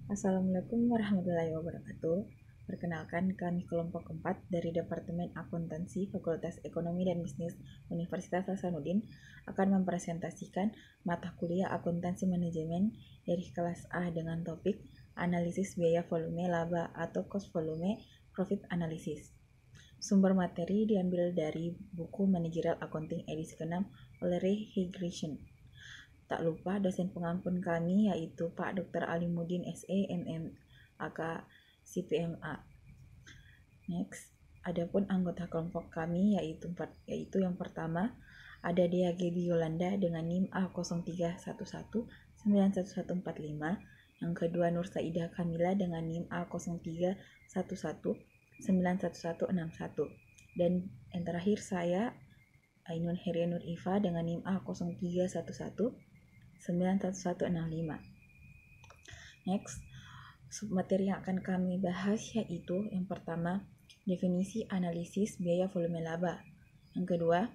Assalamualaikum warahmatullahi wabarakatuh. Perkenalkan, kami kelompok 4 dari Departemen Akuntansi Fakultas Ekonomi dan Bisnis Universitas Hasanuddin akan mempresentasikan mata kuliah Akuntansi Manajemen dari kelas A dengan topik Analisis Biaya Volume Laba atau Cost Volume Profit Analysis. Sumber materi diambil dari buku Managerial Accounting edisi ke-6 oleh Ray Higration. Tak lupa dosen pengampun kami yaitu Pak Dr. Alimuddin SE MM AK CPMA. Next, adapun anggota kelompok kami yaitu yang pertama ada Dea Gaby Yolanda dengan NIM A0311911145, yang kedua Nur Saidah Kamila dengan NIM A0311911161, dan yang terakhir saya Ainun Heria Nur Iva dengan NIM A0311911165. Next, submateri yang akan kami bahas yaitu yang pertama, definisi analisis biaya volume laba. Yang kedua,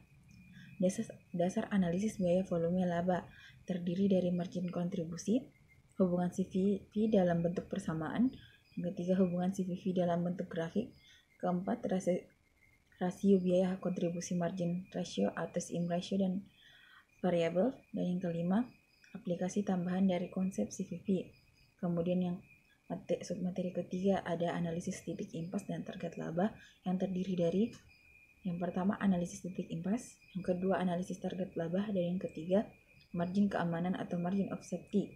dasar analisis biaya volume laba terdiri dari margin kontribusi, hubungan CVP dalam bentuk persamaan, yang ketiga hubungan CVP dalam bentuk grafik, keempat rasio biaya kontribusi margin ratio atau SIM ratio dan variabel, dan yang kelima aplikasi tambahan dari konsep CVP. Kemudian yang submateri ketiga ada analisis titik impas dan target laba yang terdiri dari yang pertama analisis titik impas, yang kedua analisis target laba, dan yang ketiga margin keamanan atau margin of safety.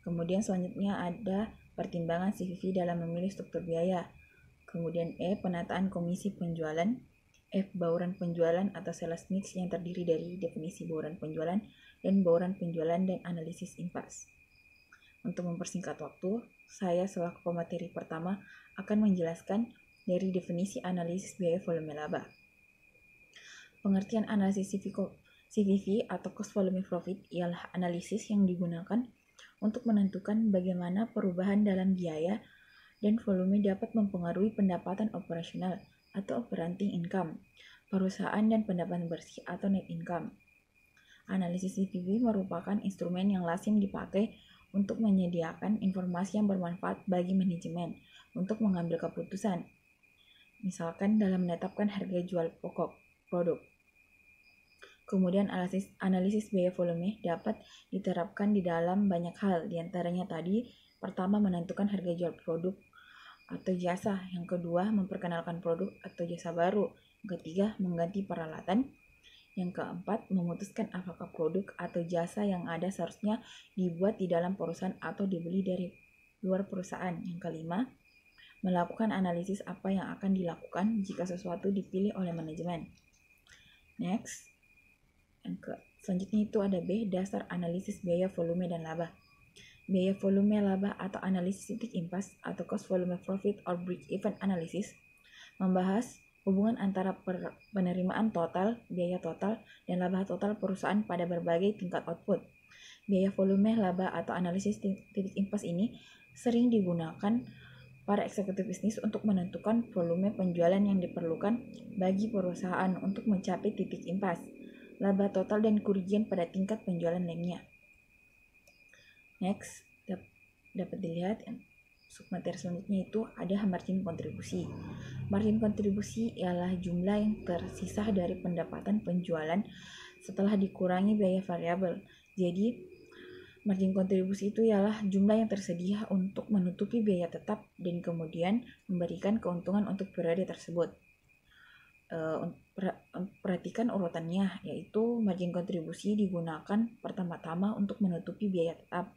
Kemudian selanjutnya ada pertimbangan CVP dalam memilih struktur biaya. Kemudian E, penataan komisi penjualan. F, bauran penjualan atau sales mix yang terdiri dari definisi bauran penjualan dan bauran penjualan dan analisis impas. Untuk mempersingkat waktu, saya selaku pemateri pertama akan menjelaskan dari definisi analisis biaya volume laba. Pengertian analisis CVP atau Cost Volume Profit ialah analisis yang digunakan untuk menentukan bagaimana perubahan dalam biaya dan volume dapat mempengaruhi pendapatan operasional atau operating income perusahaan dan pendapatan bersih atau net income. Analisis CVP merupakan instrumen yang lazim dipakai untuk menyediakan informasi yang bermanfaat bagi manajemen untuk mengambil keputusan, misalkan dalam menetapkan harga jual pokok produk. Kemudian analisis biaya volume dapat diterapkan di dalam banyak hal, diantaranya tadi pertama menentukan harga jual produk atau jasa, yang kedua memperkenalkan produk atau jasa baru, yang ketiga mengganti peralatan, yang keempat memutuskan apakah produk atau jasa yang ada seharusnya dibuat di dalam perusahaan atau dibeli dari luar perusahaan, yang kelima melakukan analisis apa yang akan dilakukan jika sesuatu dipilih oleh manajemen. Next, selanjutnya itu ada B, dasar analisis biaya volume dan laba. Biaya volume laba atau analisis titik impas atau cost volume profit or break-even analysis membahas hubungan antara penerimaan total, biaya total, dan laba total perusahaan pada berbagai tingkat output. Biaya volume laba atau analisis titik impas ini sering digunakan para eksekutif bisnis untuk menentukan volume penjualan yang diperlukan bagi perusahaan untuk mencapai titik impas, laba total, dan kerugian pada tingkat penjualan lainnya. Next, dapat dilihat submateri selanjutnya itu ada margin kontribusi. Margin kontribusi ialah jumlah yang tersisa dari pendapatan penjualan setelah dikurangi biaya variabel. Jadi, margin kontribusi itu ialah jumlah yang tersedia untuk menutupi biaya tetap dan kemudian memberikan keuntungan untuk periode tersebut. Perhatikan urutannya, yaitu margin kontribusi digunakan pertama-tama untuk menutupi biaya tetap,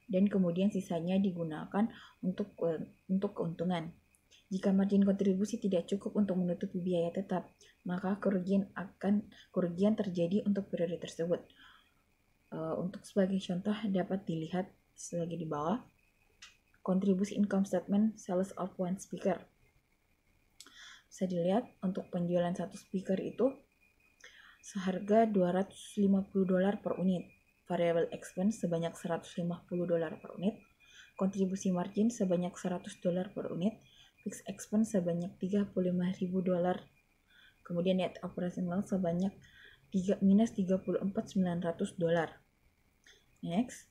dan kemudian sisanya digunakan untuk keuntungan. Jika margin kontribusi tidak cukup untuk menutupi biaya tetap, maka kerugian terjadi untuk periode tersebut. Untuk sebagai contoh dapat dilihat selagi di bawah, kontribusi income statement sales of one speaker. Bisa dilihat untuk penjualan satu speaker itu seharga $250 per unit. Variable expense sebanyak $150 per unit, kontribusi margin sebanyak $100 per unit, fixed expense sebanyak $35.000, kemudian net operational sebanyak minus $34.900. Next,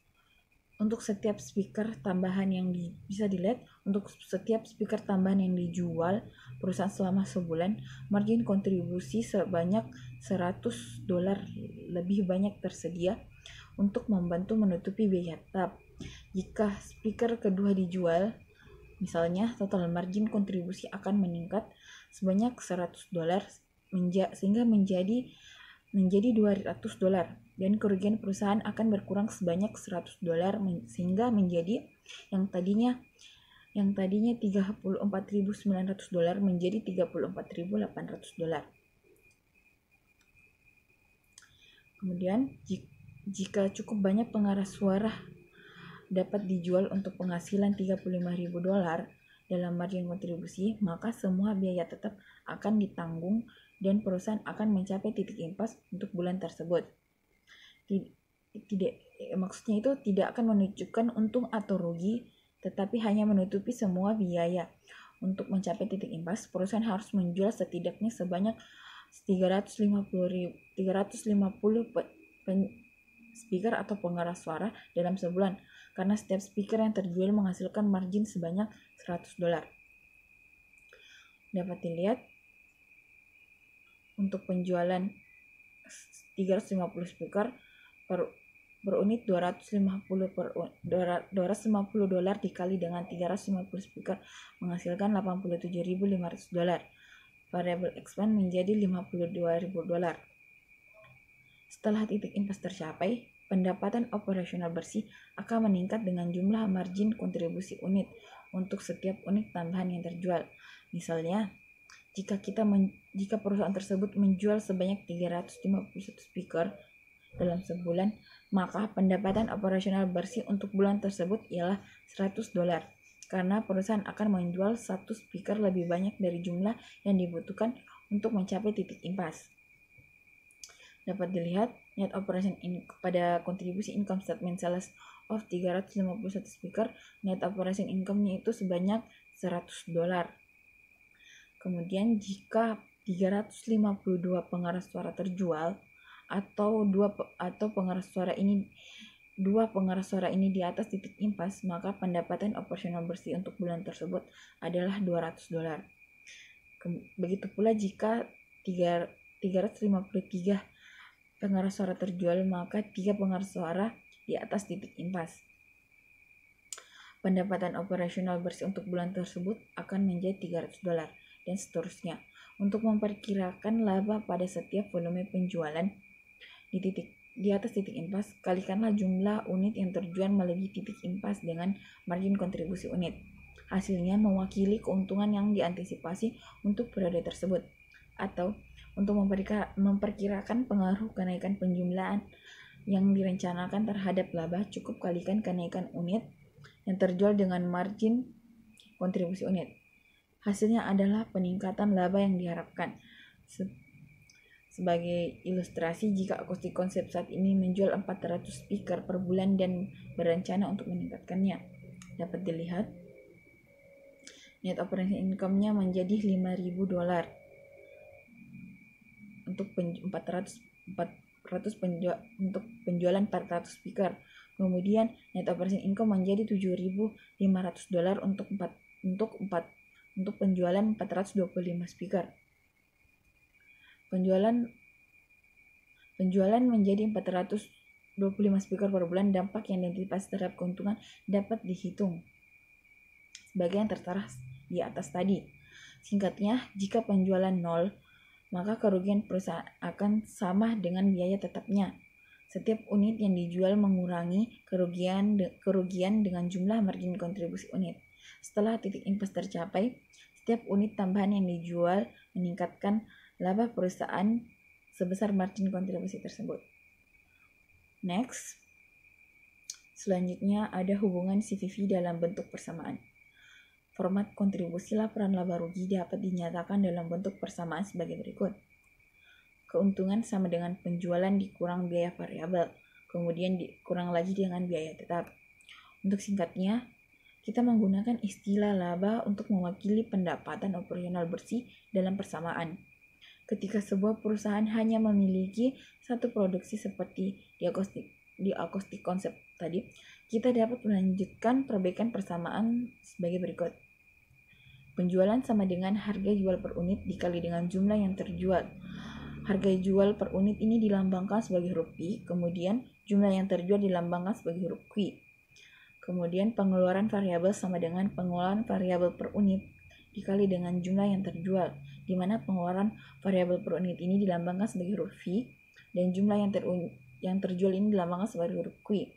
untuk setiap speaker tambahan yang bisa dilihat, untuk setiap speaker tambahan yang dijual perusahaan selama sebulan, margin kontribusi sebanyak $100 lebih banyak tersedia untuk membantu menutupi biaya tetap. Jika speaker kedua dijual, misalnya total margin kontribusi akan meningkat sebanyak $100 sehingga menjadi $200 dan kerugian perusahaan akan berkurang sebanyak $100 sehingga menjadi yang tadinya $34.900 menjadi $34.800. Kemudian jika cukup banyak pengeras suara dapat dijual untuk penghasilan $35.000 dalam margin kontribusi, maka semua biaya tetap akan ditanggung dan perusahaan akan mencapai titik impas untuk bulan tersebut. Maksudnya itu tidak akan menunjukkan untung atau rugi, tetapi hanya menutupi semua biaya. Untuk mencapai titik impas, perusahaan harus menjual setidaknya sebanyak 350 speaker atau pengeras suara dalam sebulan, karena setiap speaker yang terjual menghasilkan margin sebanyak $100. Dapat dilihat untuk penjualan 350 speaker per unit $250 dikali dengan 350 speaker menghasilkan $87.500. Variable expense menjadi $52.000. Setelah titik impas tercapai, pendapatan operasional bersih akan meningkat dengan jumlah margin kontribusi unit untuk setiap unit tambahan yang terjual. Misalnya, jika perusahaan tersebut menjual sebanyak 351 speaker dalam sebulan, maka pendapatan operasional bersih untuk bulan tersebut ialah $100 karena perusahaan akan menjual satu speaker lebih banyak dari jumlah yang dibutuhkan untuk mencapai titik impas. Dapat dilihat net operation pada kontribusi income statement sales of 351 speaker, net operation income-nya itu sebanyak $100. Kemudian jika 352 pengeras suara terjual atau dua pengeras suara ini di atas titik impas, maka pendapatan operasional bersih untuk bulan tersebut adalah $200. Begitu pula jika 353 pengeras suara terjual, maka 3 pengeras suara di atas titik impas. Pendapatan operasional bersih untuk bulan tersebut akan menjadi $300 dan seterusnya. Untuk memperkirakan laba pada setiap volume penjualan di atas titik impas, kalikanlah jumlah unit yang terjual melebihi titik impas dengan margin kontribusi unit. Hasilnya mewakili keuntungan yang diantisipasi untuk periode tersebut. Atau untuk memperkirakan pengaruh kenaikan penjumlahan yang direncanakan terhadap laba, cukup kalikan kenaikan unit yang terjual dengan margin kontribusi unit. Hasilnya adalah peningkatan laba yang diharapkan. Sebagai ilustrasi, jika Acoustic Concept saat ini menjual 400 speaker per bulan dan berencana untuk meningkatkannya, dapat dilihat net operating income-nya menjadi $5.000 untuk untuk penjualan 400 speaker. Kemudian net operating income menjadi $7.500 untuk penjualan 425 speaker. Penjualan menjadi 425 speaker per bulan. Dampak yang diantisipasi terhadap keuntungan dapat dihitung sebagai yang tertera di atas tadi. Singkatnya, jika penjualan 0, maka kerugian perusahaan akan sama dengan biaya tetapnya. Setiap unit yang dijual mengurangi kerugian dengan jumlah margin kontribusi unit. Setelah titik impas tercapai, setiap unit tambahan yang dijual meningkatkan laba perusahaan sebesar margin kontribusi tersebut. Next, selanjutnya ada hubungan CVV dalam bentuk persamaan. Format kontribusi laporan laba rugi dapat dinyatakan dalam bentuk persamaan sebagai berikut. Keuntungan sama dengan penjualan dikurang biaya variabel, kemudian dikurang lagi dengan biaya tetap. Untuk singkatnya, kita menggunakan istilah laba untuk mewakili pendapatan operasional bersih dalam persamaan. Ketika sebuah perusahaan hanya memiliki satu produksi seperti di Acoustic Concept tadi, Kita dapat melanjutkan perbaikan persamaan sebagai berikut. Penjualan sama dengan harga jual per unit dikali dengan jumlah yang terjual. Harga jual per unit ini dilambangkan sebagai huruf P, kemudian jumlah yang terjual dilambangkan sebagai huruf Q. Kemudian pengeluaran variabel sama dengan pengeluaran variabel per unit dikali dengan jumlah yang terjual, di mana pengeluaran variabel per unit ini dilambangkan sebagai huruf V dan jumlah yang terjual ini dilambangkan sebagai huruf Q.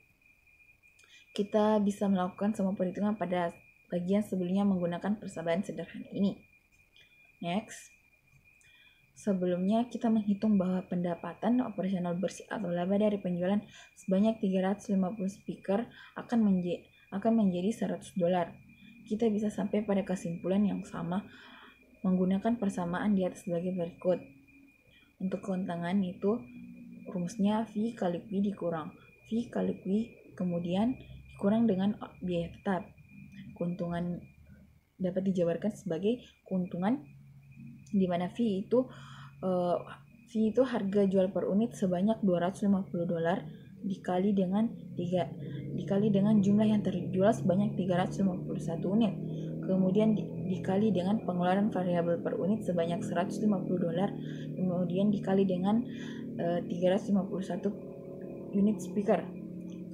Kita bisa melakukan semua perhitungan pada bagian sebelumnya menggunakan persamaan sederhana ini. Next, sebelumnya kita menghitung bahwa pendapatan operasional bersih atau laba dari penjualan sebanyak 350 speaker akan menjadi $100. Kita bisa sampai pada kesimpulan yang sama menggunakan persamaan di atas sebagai berikut. Untuk keuntungan itu rumusnya V kali Q dikurang V kali Q kemudian dikurang dengan biaya tetap. Keuntungan dapat dijabarkan sebagai keuntungan di mana V itu harga jual per unit sebanyak $250 dikali dengan jumlah yang terjual sebanyak 351 unit. Kemudian dikali dengan pengeluaran variabel per unit sebanyak $150, kemudian dikali dengan 351 unit speaker.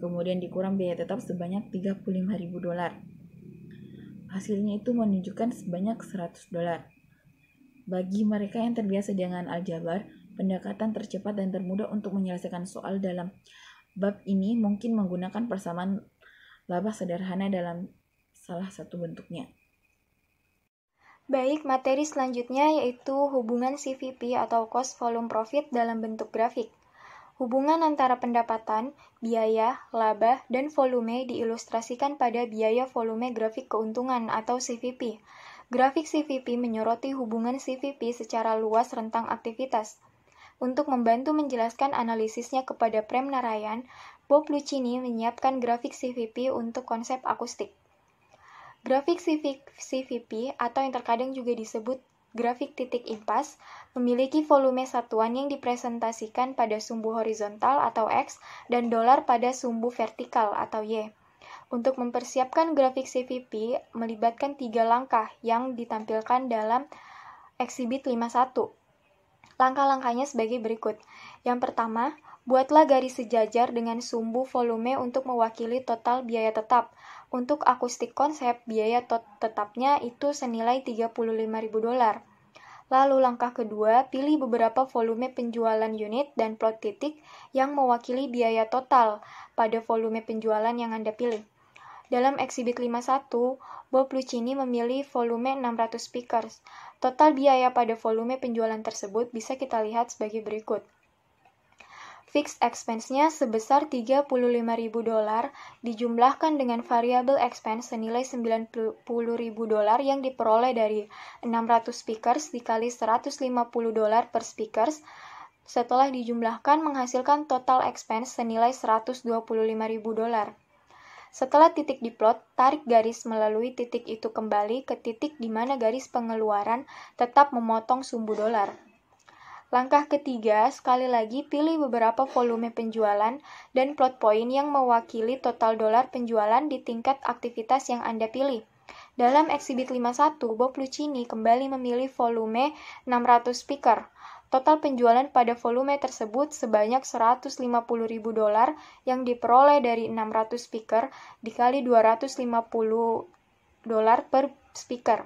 Kemudian dikurang biaya tetap sebanyak $35.000. Hasilnya itu menunjukkan sebanyak $100. Bagi mereka yang terbiasa dengan aljabar, pendekatan tercepat dan termudah untuk menyelesaikan soal dalam bab ini mungkin menggunakan persamaan laba sederhana dalam salah satu bentuknya. Baik, materi selanjutnya yaitu hubungan CVP atau Cost Volume Profit dalam bentuk grafik. Hubungan antara pendapatan, biaya, laba, dan volume diilustrasikan pada biaya volume grafik keuntungan atau CVP. Grafik CVP menyoroti hubungan CVP secara luas rentang aktivitas. Untuk membantu menjelaskan analisisnya kepada Prem Narayan, Bob Lucchini menyiapkan grafik CVP untuk konsep akustik. Grafik CVP atau yang terkadang juga disebut grafik titik impas memiliki volume satuan yang dipresentasikan pada sumbu horizontal atau X dan dolar pada sumbu vertikal atau Y. Untuk mempersiapkan grafik CVP melibatkan 3 langkah yang ditampilkan dalam eksibit 51. Langkah-langkahnya sebagai berikut. Yang pertama, buatlah garis sejajar dengan sumbu volume untuk mewakili total biaya tetap. Untuk akustik konsep, biaya tetapnya itu senilai $35.000. Lalu langkah kedua, pilih beberapa volume penjualan unit dan plot titik yang mewakili biaya total pada volume penjualan yang Anda pilih. Dalam eksibit 51, Bob Lucchini memilih volume 600 speakers. Total biaya pada volume penjualan tersebut bisa kita lihat sebagai berikut. Fixed expense-nya sebesar $35.000 dijumlahkan dengan variable expense senilai $90.000 yang diperoleh dari 600 speakers dikali $150 per speakers. Setelah dijumlahkan menghasilkan total expense senilai $125.000. Setelah titik diplot, tarik garis melalui titik itu kembali ke titik di mana garis pengeluaran tetap memotong sumbu dolar. Langkah ketiga, sekali lagi pilih beberapa volume penjualan dan plot point yang mewakili total dolar penjualan di tingkat aktivitas yang Anda pilih. Dalam eksibit 51, Bob Lucchini kembali memilih volume 600 speaker. Total penjualan pada volume tersebut sebanyak $150.000 yang diperoleh dari 600 speaker dikali $250 per speaker.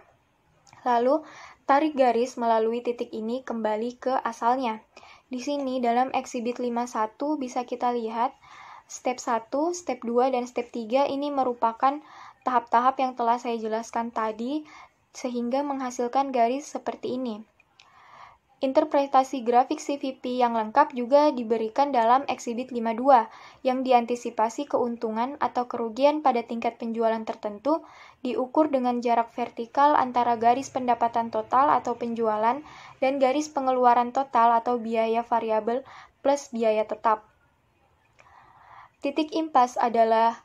Lalu, tarik garis melalui titik ini kembali ke asalnya. Di sini dalam eksibit 51 bisa kita lihat step 1, step 2, dan step 3 ini merupakan tahap-tahap yang telah saya jelaskan tadi sehingga menghasilkan garis seperti ini. Interpretasi grafik CVP yang lengkap juga diberikan dalam eksibit 52 yang diantisipasi keuntungan atau kerugian pada tingkat penjualan tertentu diukur dengan jarak vertikal antara garis pendapatan total atau penjualan dan garis pengeluaran total atau biaya variabel plus biaya tetap. Titik impas adalah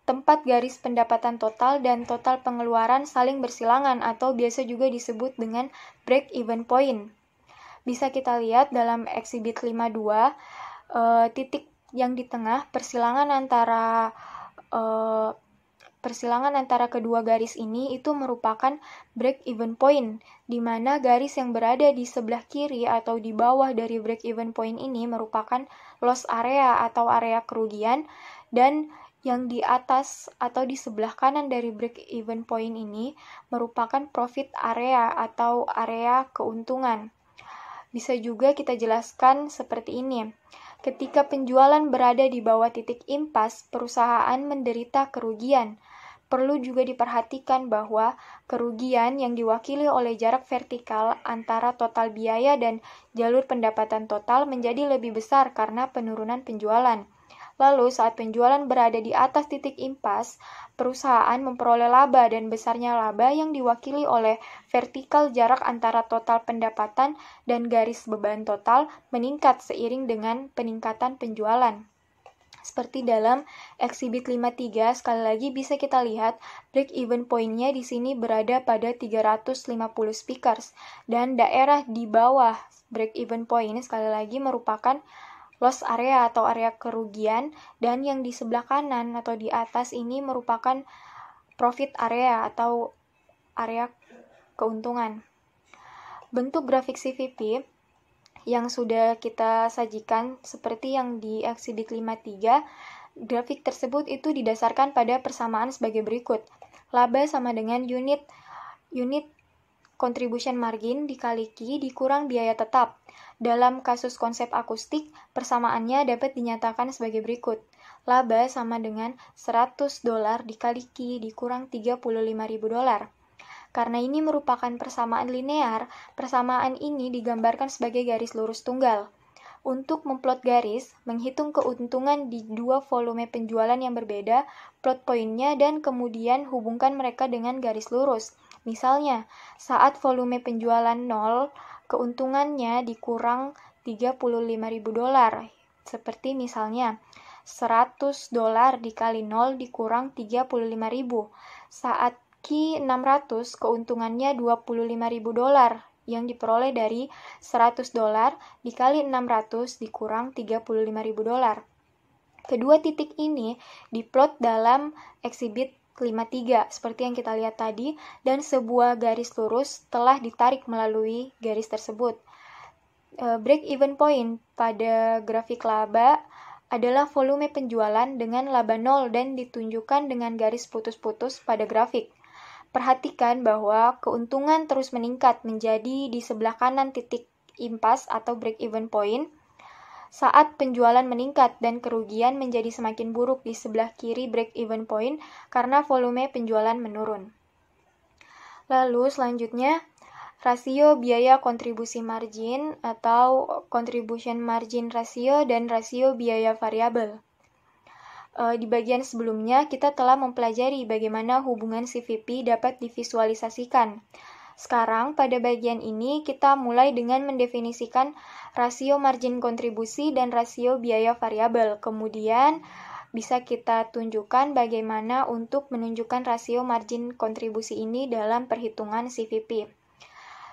tempat garis pendapatan total dan total pengeluaran saling bersilangan atau biasa juga disebut dengan break-even point. Bisa kita lihat dalam eksibit 52, titik yang di tengah persilangan antara persilangan antara kedua garis ini itu merupakan break-even point, di mana garis yang berada di sebelah kiri atau di bawah dari break-even point ini merupakan loss area atau area kerugian, dan yang di atas atau di sebelah kanan dari break-even point ini merupakan profit area atau area keuntungan. Bisa juga kita jelaskan seperti ini. Ketika penjualan berada di bawah titik impas, perusahaan menderita kerugian. Perlu juga diperhatikan bahwa kerugian yang diwakili oleh jarak vertikal antara total biaya dan jalur pendapatan total menjadi lebih besar karena penurunan penjualan. Lalu saat penjualan berada di atas titik impas, perusahaan memperoleh laba, dan besarnya laba yang diwakili oleh vertikal jarak antara total pendapatan dan garis beban total meningkat seiring dengan peningkatan penjualan. Seperti dalam Exhibit 53, sekali lagi bisa kita lihat break-even point-nya di sini berada pada 350 speakers, dan daerah di bawah break-even point sekali lagi merupakan loss area atau area kerugian, dan yang di sebelah kanan atau di atas ini merupakan profit area atau area keuntungan. Bentuk grafik CVP yang sudah kita sajikan seperti yang di Exhibit 53, grafik tersebut itu didasarkan pada persamaan sebagai berikut. Laba sama dengan unit contribution margin dikali Q dikurang biaya tetap. Dalam kasus konsep akustik, persamaannya dapat dinyatakan sebagai berikut. Laba sama dengan $100 dikali Q dikurang $35.000. Karena ini merupakan persamaan linear, persamaan ini digambarkan sebagai garis lurus tunggal. Untuk memplot garis, menghitung keuntungan di dua volume penjualan yang berbeda, plot poinnya dan kemudian hubungkan mereka dengan garis lurus. Misalnya, saat volume penjualan 0, keuntungannya dikurang $35.000. Seperti misalnya, $100 dikali 0 dikurang $35.000. Saat Q 600, keuntungannya $25.000 yang diperoleh dari $100 dikali 600 dikurang $35.000. Kedua titik ini diplot dalam Exhibit 53 seperti yang kita lihat tadi, dan sebuah garis lurus telah ditarik melalui garis tersebut. Break-even point pada grafik laba adalah volume penjualan dengan laba 0 dan ditunjukkan dengan garis putus-putus pada grafik. Perhatikan bahwa keuntungan terus meningkat menjadi di sebelah kanan titik impas atau break-even point saat penjualan meningkat, dan kerugian menjadi semakin buruk di sebelah kiri break-even point karena volume penjualan menurun. Lalu selanjutnya, rasio biaya kontribusi margin atau contribution margin ratio dan rasio biaya variabel. Di bagian sebelumnya, kita telah mempelajari bagaimana hubungan CVP dapat divisualisasikan. Sekarang, pada bagian ini, kita mulai dengan mendefinisikan rasio margin kontribusi dan rasio biaya variabel. Kemudian, bisa kita tunjukkan bagaimana untuk menunjukkan rasio margin kontribusi ini dalam perhitungan CVP.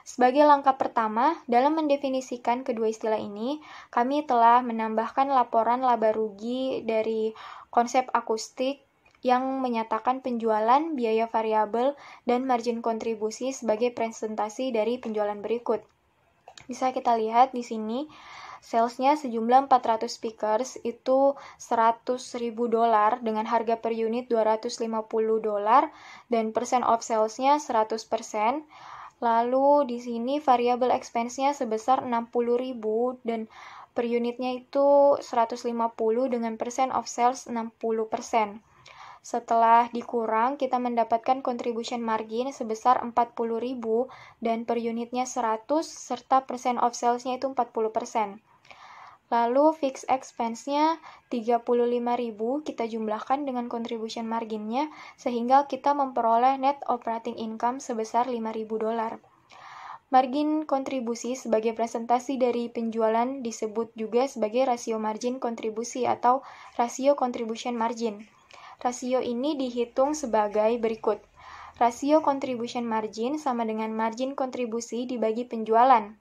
Sebagai langkah pertama, dalam mendefinisikan kedua istilah ini, kami telah menambahkan laporan laba rugi dari konsep akustik yang menyatakan penjualan, biaya variabel, dan margin kontribusi sebagai presentasi dari penjualan berikut. Bisa kita lihat di sini, salesnya sejumlah 400 speakers itu $100.000 dengan harga per unit $250 dan persen of salesnya 100%. Lalu di sini variable expense-nya sebesar 60.000 dan per unitnya itu 150 dengan persen of sales 60%. Setelah dikurang, kita mendapatkan contribution margin sebesar 40.000 dan per unitnya 100 serta persen of sales-nya itu 40%. Lalu fixed expense-nya 35.000 kita jumlahkan dengan contribution margin-nya sehingga kita memperoleh net operating income sebesar $5.000. Margin kontribusi sebagai presentasi dari penjualan disebut juga sebagai rasio margin kontribusi atau rasio contribution margin. Rasio ini dihitung sebagai berikut. Rasio contribution margin sama dengan margin kontribusi dibagi penjualan.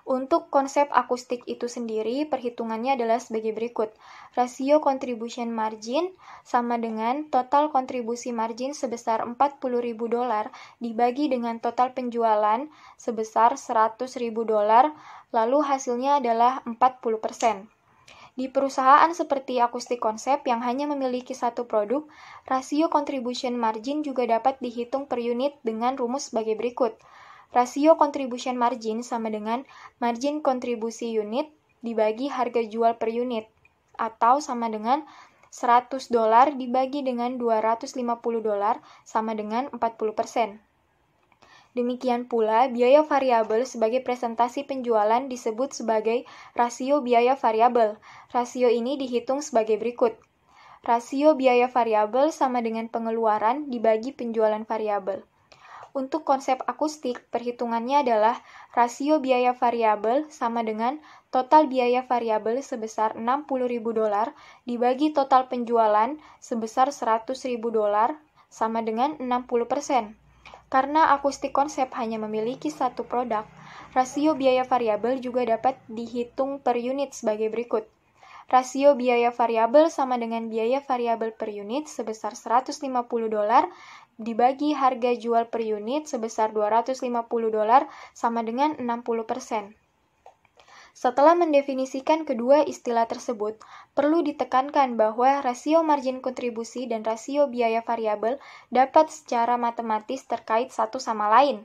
Untuk konsep akustik itu sendiri, perhitungannya adalah sebagai berikut. Rasio contribution margin sama dengan total kontribusi margin sebesar $40.000 dibagi dengan total penjualan sebesar $100.000, lalu hasilnya adalah 40%. Di perusahaan seperti akustik konsep yang hanya memiliki satu produk, rasio contribution margin juga dapat dihitung per unit dengan rumus sebagai berikut. Rasio contribution margin sama dengan margin kontribusi unit dibagi harga jual per unit, atau sama dengan $100 dibagi dengan $250 sama dengan 40%. Demikian pula, biaya variabel sebagai presentasi penjualan disebut sebagai rasio biaya variabel. Rasio ini dihitung sebagai berikut. Rasio biaya variabel sama dengan pengeluaran dibagi penjualan variabel. Untuk konsep akustik, perhitungannya adalah rasio biaya variabel sama dengan total biaya variabel sebesar $60.000 dibagi total penjualan sebesar $100.000 sama dengan 60%. Karena akustik konsep hanya memiliki satu produk, rasio biaya variabel juga dapat dihitung per unit sebagai berikut. Rasio biaya variabel sama dengan biaya variabel per unit sebesar $150 dibagi harga jual per unit sebesar $250 sama dengan 60%. Setelah mendefinisikan kedua istilah tersebut, perlu ditekankan bahwa rasio margin kontribusi dan rasio biaya variabel dapat secara matematis terkait satu sama lain.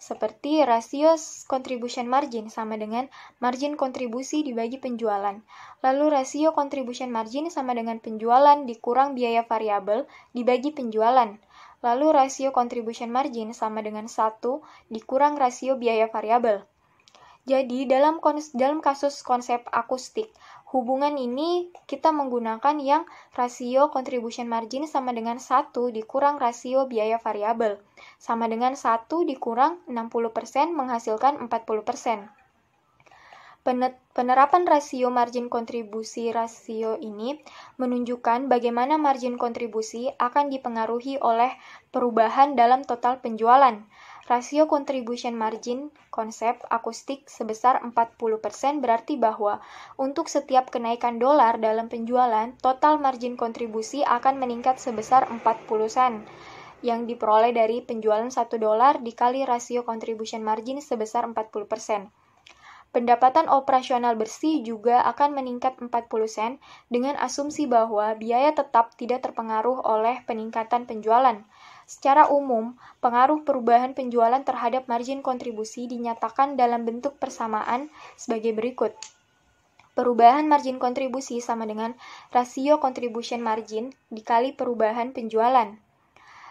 Seperti rasio contribution margin sama dengan margin kontribusi dibagi penjualan. Lalu rasio contribution margin sama dengan penjualan dikurang biaya variabel dibagi penjualan. Lalu rasio contribution margin sama dengan 1 dikurang rasio biaya variabel. Jadi, dalam kasus konsep akustik, hubungan ini kita menggunakan yang rasio contribution margin sama dengan 1 dikurang rasio biaya variabel, sama dengan 1 dikurang 60% menghasilkan 40%. Penerapan rasio margin kontribusi rasio ini menunjukkan bagaimana margin kontribusi akan dipengaruhi oleh perubahan dalam total penjualan. Rasio contribution margin konsep akustik sebesar 40% berarti bahwa untuk setiap kenaikan dolar dalam penjualan, total margin kontribusi akan meningkat sebesar 40 sen yang diperoleh dari penjualan $1 dikali rasio contribution margin sebesar 40%. Pendapatan operasional bersih juga akan meningkat 40 sen dengan asumsi bahwa biaya tetap tidak terpengaruh oleh peningkatan penjualan. Secara umum, pengaruh perubahan penjualan terhadap margin kontribusi dinyatakan dalam bentuk persamaan sebagai berikut. Perubahan margin kontribusi sama dengan rasio contribution margin dikali perubahan penjualan.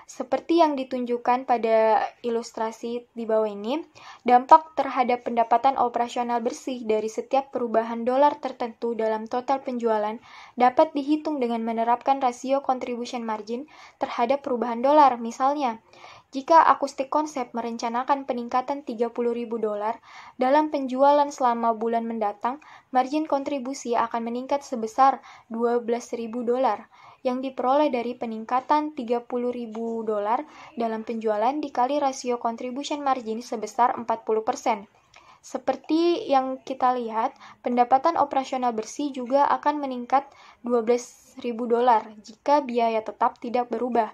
Seperti yang ditunjukkan pada ilustrasi di bawah ini, dampak terhadap pendapatan operasional bersih dari setiap perubahan dolar tertentu dalam total penjualan dapat dihitung dengan menerapkan rasio contribution margin terhadap perubahan dolar. Misalnya, jika akustik konsep merencanakan peningkatan $30.000 dalam penjualan selama bulan mendatang, margin kontribusi akan meningkat sebesar $12.000 yang diperoleh dari peningkatan $30.000 dalam penjualan dikali rasio contribution margin sebesar 40%. Seperti yang kita lihat, pendapatan operasional bersih juga akan meningkat $12.000 jika biaya tetap tidak berubah.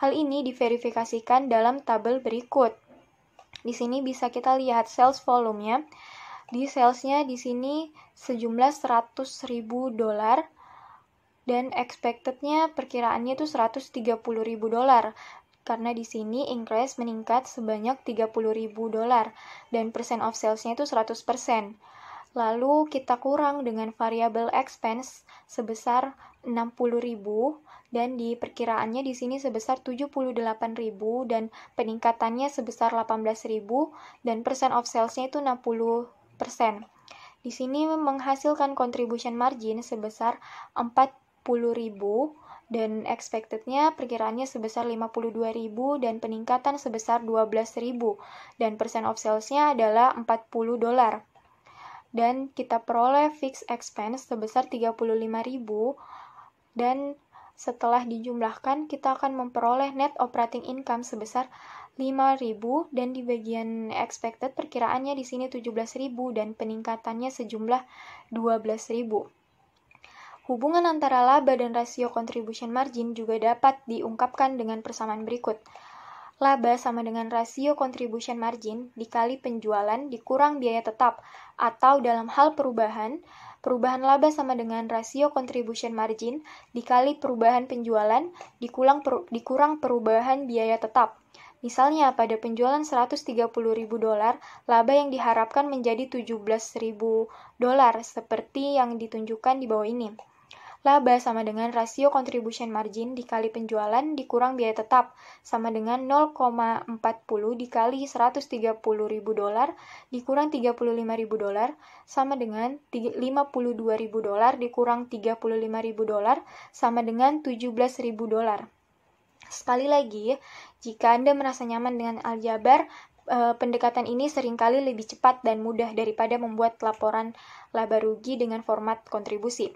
Hal ini diverifikasikan dalam tabel berikut. Di sini bisa kita lihat sales volume-nya. Di salesnya di sini sejumlah $100.000 dan expected-nya perkiraannya itu $130.000 karena di sini increase meningkat sebanyak $30.000 dan percent of sales-nya itu 100%. Lalu kita kurang dengan variable expense sebesar $60.000 dan di perkiraannya di sini sebesar $78.000 dan peningkatannya sebesar $18.000 dan percent of sales-nya itu 60%. Di sini menghasilkan contribution margin sebesar $40.000 dan expected-nya perkiraannya sebesar $52.000 dan peningkatan sebesar $12.000 dan percent of sales-nya adalah $40. Dan kita peroleh fixed expense sebesar $35.000 dan Setelah dijumlahkan, kita akan memperoleh net operating income sebesar 5.000 dan di bagian expected perkiraannya di sini 17.000 dan peningkatannya sejumlah 12.000. Hubungan antara laba dan rasio contribution margin juga dapat diungkapkan dengan persamaan berikut. Laba sama dengan rasio contribution margin dikali penjualan dikurang biaya tetap, atau dalam hal perubahan laba sama dengan rasio contribution margin dikali perubahan penjualan dikurang perubahan biaya tetap. Misalnya pada penjualan $130.000, laba yang diharapkan menjadi $17.000 seperti yang ditunjukkan di bawah ini. Laba sama dengan rasio contribution margin dikali penjualan dikurang biaya tetap sama dengan 0,40 dikali $130.000 dikurang $35.000 sama dengan $52.000 dikurang $35.000 sama dengan $17.000. Sekali lagi, jika Anda merasa nyaman dengan aljabar, pendekatan ini seringkali lebih cepat dan mudah daripada membuat laporan laba rugi dengan format kontribusi.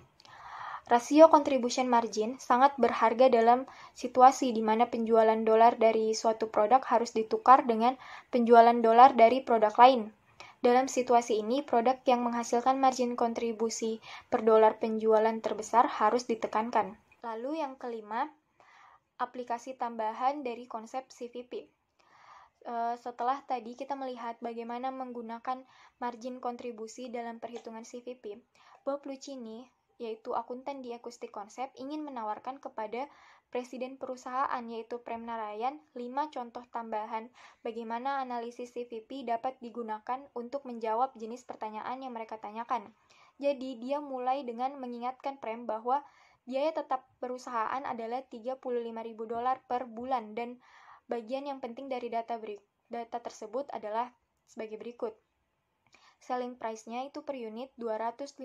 Rasio contribution margin sangat berharga dalam situasi di mana penjualan dolar dari suatu produk harus ditukar dengan penjualan dolar dari produk lain. Dalam situasi ini, produk yang menghasilkan margin kontribusi per dolar penjualan terbesar harus ditekankan. Lalu yang kelima, aplikasi tambahan dari konsep CVP. Setelah tadi kita melihat bagaimana menggunakan margin kontribusi dalam perhitungan CVP, Bob Lucchini, yaitu akuntan di Acoustic Concept, ingin menawarkan kepada presiden perusahaan, yaitu Prem Narayan, 5 contoh tambahan bagaimana analisis CVP dapat digunakan untuk menjawab jenis pertanyaan yang mereka tanyakan. Jadi, dia mulai dengan mengingatkan Prem bahwa biaya tetap perusahaan adalah $35.000 per bulan, dan bagian yang penting dari data tersebut adalah sebagai berikut. Selling price-nya itu per unit $250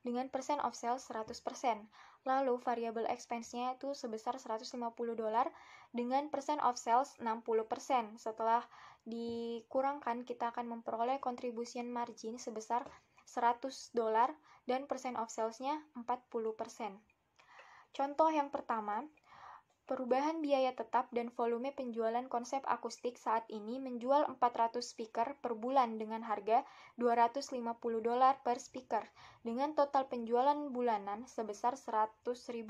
dengan percent of sales 100%. Lalu variable expense-nya itu sebesar $150 dengan percent of sales 60%. Setelah dikurangkan, kita akan memperoleh contribution margin sebesar $100 dan percent of sales-nya 40%. Contoh yang pertama, perubahan biaya tetap dan volume penjualan konsep akustik saat ini menjual 400 speaker per bulan dengan harga $250 per speaker, dengan total penjualan bulanan sebesar $100.000.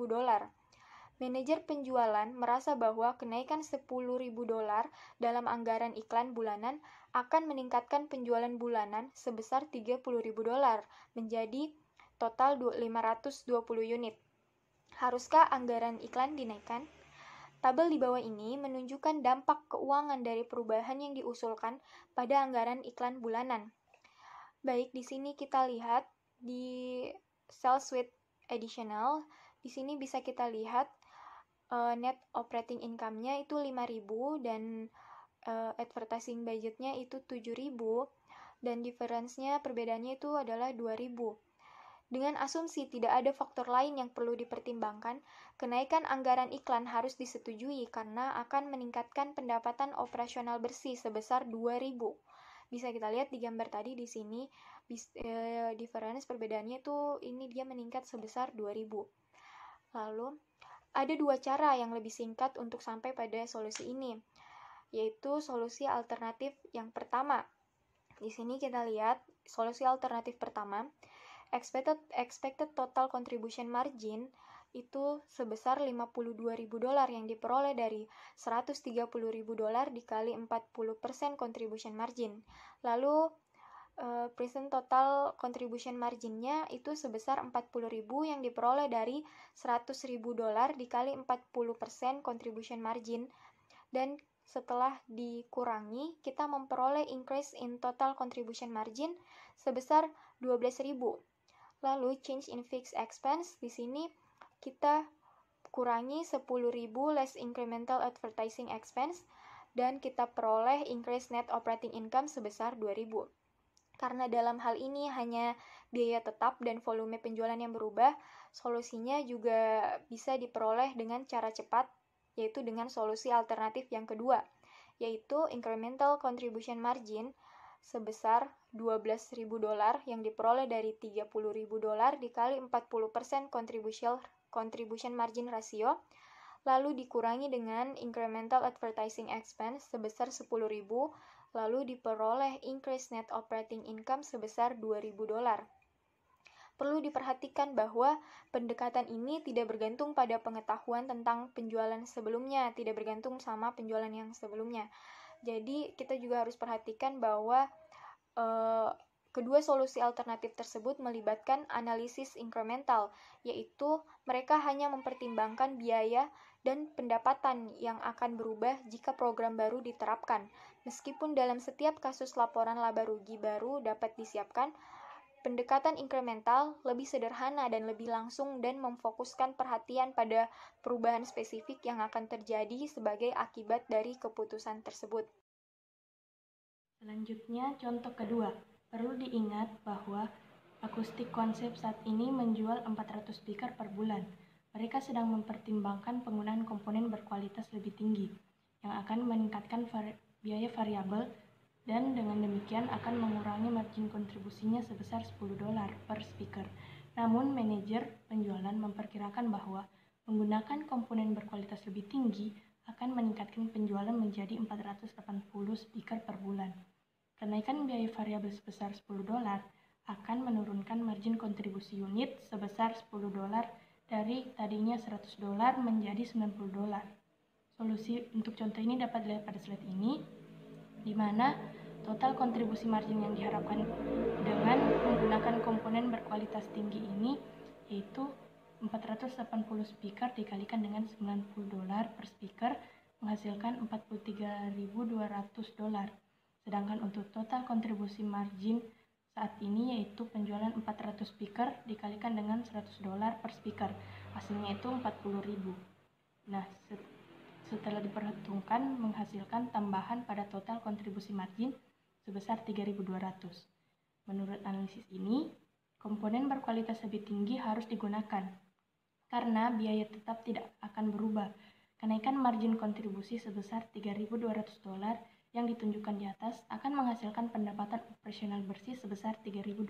Manajer penjualan merasa bahwa kenaikan $10.000 dalam anggaran iklan bulanan akan meningkatkan penjualan bulanan sebesar $30.000 menjadi total 520 unit. Haruskah anggaran iklan dinaikkan? Tabel di bawah ini menunjukkan dampak keuangan dari perubahan yang diusulkan pada anggaran iklan bulanan. Baik, di sini kita lihat di sales with additional, di sini bisa kita lihat net operating income-nya itu 5.000 dan advertising budget-nya itu 7.000 dan difference-nya perbedaannya itu adalah 2.000. Dengan asumsi tidak ada faktor lain yang perlu dipertimbangkan, kenaikan anggaran iklan harus disetujui karena akan meningkatkan pendapatan operasional bersih sebesar 2.000. Bisa kita lihat di gambar tadi di sini, difference perbedaannya itu ini dia meningkat sebesar 2.000. Lalu, ada dua cara yang lebih singkat untuk sampai pada solusi ini, yaitu solusi alternatif yang pertama. Di sini kita lihat solusi alternatif pertama, expected total contribution margin itu sebesar $52.000 yang diperoleh dari $130.000 dikali 40% contribution margin. Lalu present total contribution margin-nya itu sebesar $40.000 yang diperoleh dari $100.000 dikali 40% contribution margin, dan setelah dikurangi kita memperoleh increase in total contribution margin sebesar $12.000. Lalu change in fixed expense, di sini kita kurangi $10.000 less incremental advertising expense dan kita peroleh increase net operating income sebesar 2.000. Karena dalam hal ini hanya biaya tetap dan volume penjualan yang berubah, solusinya juga bisa diperoleh dengan cara cepat, yaitu dengan solusi alternatif yang kedua, yaitu incremental contribution margin sebesar $12.000 yang diperoleh dari $30.000 dikali 40% contribution margin ratio, lalu dikurangi dengan incremental advertising expense sebesar 10.000, lalu diperoleh increased net operating income sebesar $2.000. Perlu diperhatikan bahwa pendekatan ini tidak bergantung pada pengetahuan tentang penjualan sebelumnya, tidak bergantung sama penjualan yang sebelumnya. Jadi kita juga harus perhatikan bahwa kedua solusi alternatif tersebut melibatkan analisis incremental, yaitu mereka hanya mempertimbangkan biaya dan pendapatan yang akan berubah jika program baru diterapkan. Meskipun dalam setiap kasus laporan laba rugi baru dapat disiapkan, pendekatan incremental lebih sederhana dan lebih langsung dan memfokuskan perhatian pada perubahan spesifik yang akan terjadi sebagai akibat dari keputusan tersebut. Selanjutnya, contoh kedua. Perlu diingat bahwa Akustik Konsep saat ini menjual 400 speaker per bulan. Mereka sedang mempertimbangkan penggunaan komponen berkualitas lebih tinggi, yang akan meningkatkan biaya variabel dan dengan demikian akan mengurangi margin kontribusinya sebesar $10 per speaker. Namun, manajer penjualan memperkirakan bahwa menggunakan komponen berkualitas lebih tinggi akan meningkatkan penjualan menjadi 480 speaker per bulan. Kenaikan biaya variabel sebesar $10 akan menurunkan margin kontribusi unit sebesar $10 dari tadinya $100 menjadi $90. Solusi untuk contoh ini dapat dilihat pada slide ini, di mana total kontribusi margin yang diharapkan dengan menggunakan komponen berkualitas tinggi ini yaitu 480 speaker dikalikan dengan $90 per speaker menghasilkan $43.200. Sedangkan untuk total kontribusi margin saat ini yaitu penjualan 400 speaker dikalikan dengan $100 per speaker, hasilnya itu $40.000. Nah, setelah diperhitungkan menghasilkan tambahan pada total kontribusi margin sebesar $3.200. Menurut analisis ini, komponen berkualitas lebih tinggi harus digunakan karena biaya tetap tidak akan berubah. Kenaikan margin kontribusi sebesar $3.200 yang ditunjukkan di atas akan menghasilkan pendapatan operasional bersih sebesar $3.200.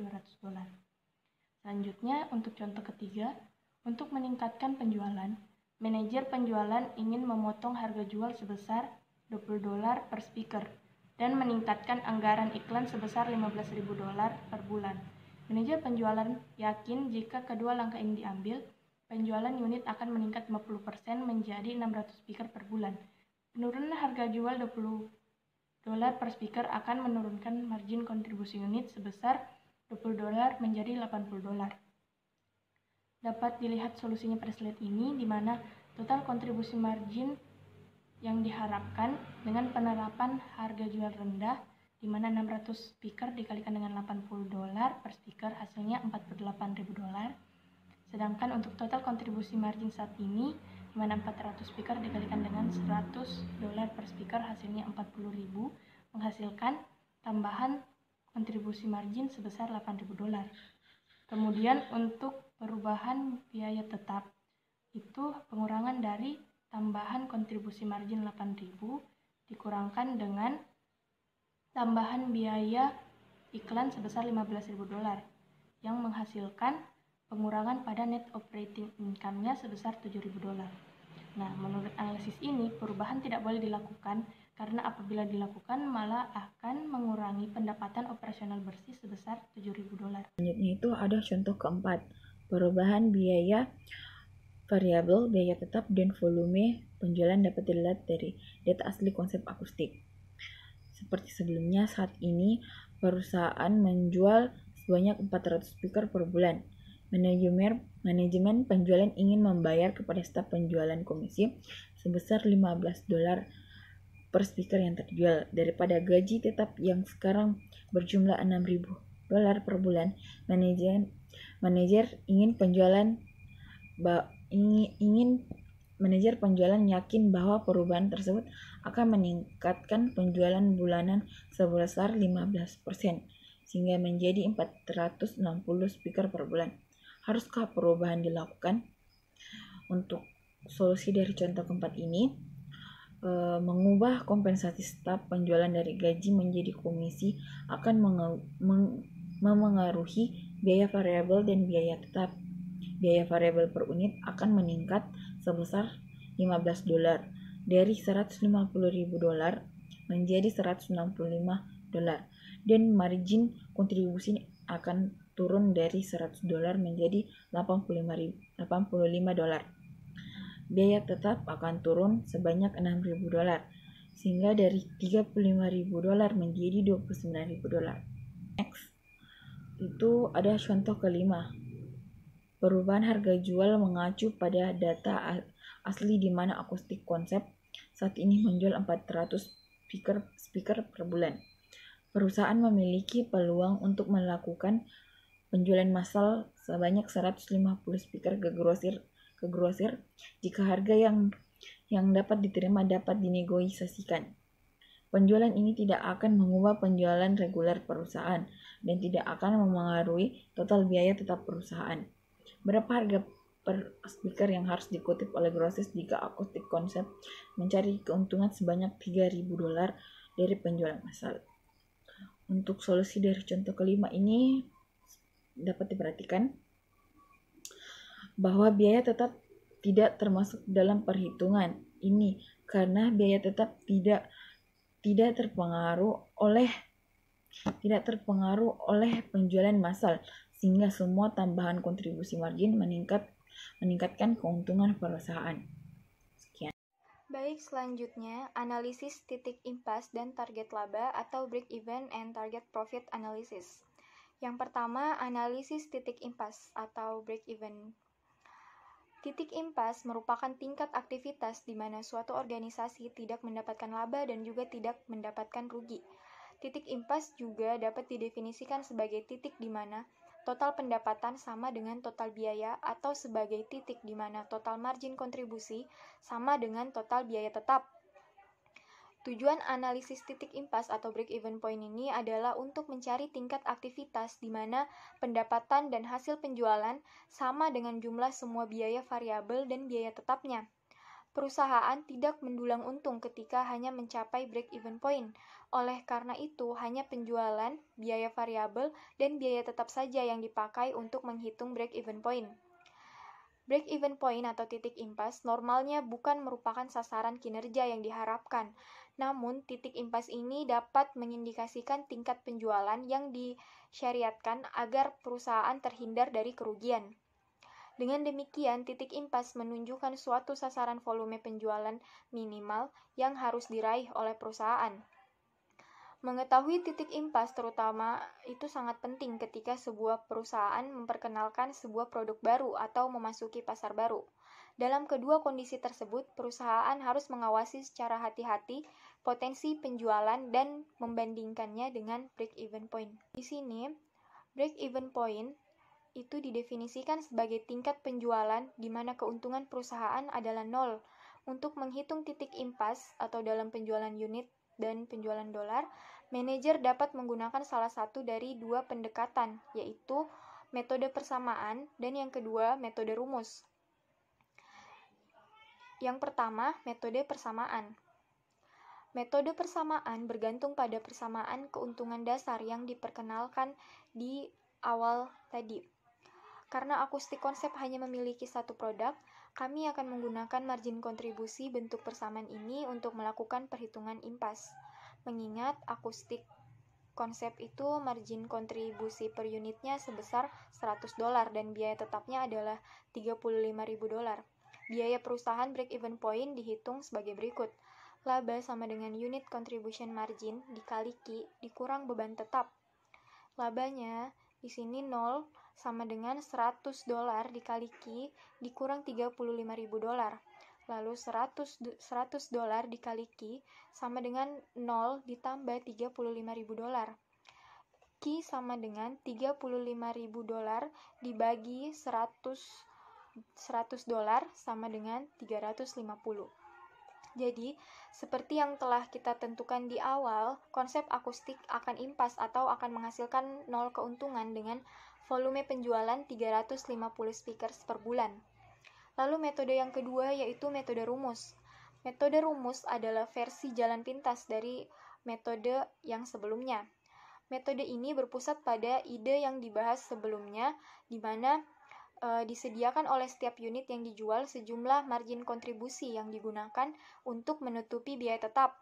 Selanjutnya, untuk contoh ketiga, untuk meningkatkan penjualan, manajer penjualan ingin memotong harga jual sebesar $20 per speaker dan meningkatkan anggaran iklan sebesar $15.000 per bulan. Manajer penjualan yakin jika kedua langkah ini diambil, penjualan unit akan meningkat 50% menjadi 600 speaker per bulan. Penurunan harga jual $20 per speaker akan menurunkan margin kontribusi unit sebesar $20 menjadi $80. Dapat dilihat solusinya pada slide ini, di mana total kontribusi margin yang diharapkan dengan penerapan harga jual rendah, di mana 600 speaker dikalikan dengan $80 per speaker hasilnya $48.000. Sedangkan untuk total kontribusi margin saat ini, di mana 400 speaker dikalikan dengan $100 per speaker hasilnya $40.000, menghasilkan tambahan kontribusi margin sebesar $8.000. Kemudian untuk perubahan biaya tetap, itu pengurangan dari tambahan kontribusi margin $8.000 dikurangkan dengan tambahan biaya iklan sebesar $15.000 yang menghasilkan pengurangan pada net operating income-nya sebesar $7.000. Nah, menurut analisis ini, perubahan tidak boleh dilakukan karena apabila dilakukan malah akan mengurangi pendapatan operasional bersih sebesar $7.000. Selanjutnya itu ada contoh keempat, perubahan biaya variabel, biaya tetap, dan volume penjualan dapat dilihat dari data asli konsep akustik. Seperti sebelumnya, saat ini perusahaan menjual sebanyak 400 speaker per bulan. Manajemen penjualan ingin membayar kepada staf penjualan komisi sebesar $15 per speaker yang terjual. Daripada gaji tetap yang sekarang berjumlah $6.000 per bulan, manajer penjualan yakin bahwa perubahan tersebut akan meningkatkan penjualan bulanan sebesar 15%, sehingga menjadi 460 speaker per bulan. Haruskah perubahan dilakukan? Untuk solusi dari contoh keempat ini, mengubah kompensasi staf penjualan dari gaji menjadi komisi akan memengaruhi biaya variabel dan biaya tetap. biaya variabel per unit akan meningkat sebesar $15 dari $150.000 menjadi $165 dan margin kontribusi akan turun dari $100 menjadi $85. Biaya tetap akan turun sebanyak $6.000 sehingga dari $35.000 menjadi $29.000. Next, itu ada contoh kelima. Perubahan harga jual mengacu pada data asli di mana Akustik Konsep saat ini menjual 400 speaker per bulan. Perusahaan memiliki peluang untuk melakukan penjualan massal sebanyak 150 speaker ke grosir jika harga yang dapat diterima dapat dinegosiasikan. Penjualan ini tidak akan mengubah penjualan reguler perusahaan dan tidak akan memengaruhi total biaya tetap perusahaan. Berapa harga per speaker yang harus dikutip oleh grosis jika Akustik Konsep mencari keuntungan sebanyak $3.000 dari penjualan massal? Untuk solusi dari contoh kelima ini dapat diperhatikan bahwa biaya tetap tidak termasuk dalam perhitungan ini karena biaya tetap tidak terpengaruh oleh penjualan massal sehingga semua tambahan kontribusi margin meningkatkan keuntungan perusahaan. Sekian. Baik, selanjutnya analisis titik impas dan target laba atau break even and target profit analysis. Yang pertama, analisis titik impas atau break even. Titik impas merupakan tingkat aktivitas di mana suatu organisasi tidak mendapatkan laba dan juga tidak mendapatkan rugi. Titik impas juga dapat didefinisikan sebagai titik di mana total pendapatan sama dengan total biaya atau sebagai titik di mana total margin kontribusi sama dengan total biaya tetap. Tujuan analisis titik impas atau break-even point ini adalah untuk mencari tingkat aktivitas di mana pendapatan dan hasil penjualan sama dengan jumlah semua biaya variabel dan biaya tetapnya. Perusahaan tidak mendulang untung ketika hanya mencapai break-even point. Oleh karena itu, hanya penjualan, biaya variabel, dan biaya tetap saja yang dipakai untuk menghitung break-even point. Break-even point atau titik impas normalnya bukan merupakan sasaran kinerja yang diharapkan. Namun, titik impas ini dapat mengindikasikan tingkat penjualan yang disyariatkan agar perusahaan terhindar dari kerugian. Dengan demikian, titik impas menunjukkan suatu sasaran volume penjualan minimal yang harus diraih oleh perusahaan. Mengetahui titik impas terutama itu sangat penting ketika sebuah perusahaan memperkenalkan sebuah produk baru atau memasuki pasar baru. Dalam kedua kondisi tersebut, perusahaan harus mengawasi secara hati-hati potensi penjualan dan membandingkannya dengan break-even point. Di sini, break-even point itu didefinisikan sebagai tingkat penjualan di mana keuntungan perusahaan adalah 0. Untuk menghitung titik impas atau dalam penjualan unit dan penjualan dolar, manajer dapat menggunakan salah satu dari dua pendekatan, yaitu metode persamaan dan yang kedua metode rumus. Yang pertama, metode persamaan. Metode persamaan bergantung pada persamaan keuntungan dasar yang diperkenalkan di awal tadi. Karena Akustik Konsep hanya memiliki satu produk, kami akan menggunakan margin kontribusi bentuk persamaan ini untuk melakukan perhitungan impas. Mengingat Akustik Konsep itu margin kontribusi per unitnya sebesar $100 dan biaya tetapnya adalah $35.000. Biaya perusahaan break-even point dihitung sebagai berikut. Laba sama dengan unit contribution margin dikali Q dikurang beban tetap. Labanya di sini 0 sama dengan $100 dikali Q dikurang $35.000. Lalu $100 dikali Q sama dengan 0 ditambah $35.000. Q sama dengan $35.000 dibagi $100 sama dengan 350. Jadi, seperti yang telah kita tentukan di awal, konsep akustik akan impas atau akan menghasilkan 0 keuntungan dengan volume penjualan 350 speakers per bulan. Lalu metode yang kedua yaitu metode rumus. Metode rumus adalah versi jalan pintas dari metode yang sebelumnya. Metode ini berpusat pada ide yang dibahas sebelumnya, di mana disediakan oleh setiap unit yang dijual sejumlah margin kontribusi yang digunakan untuk menutupi biaya tetap.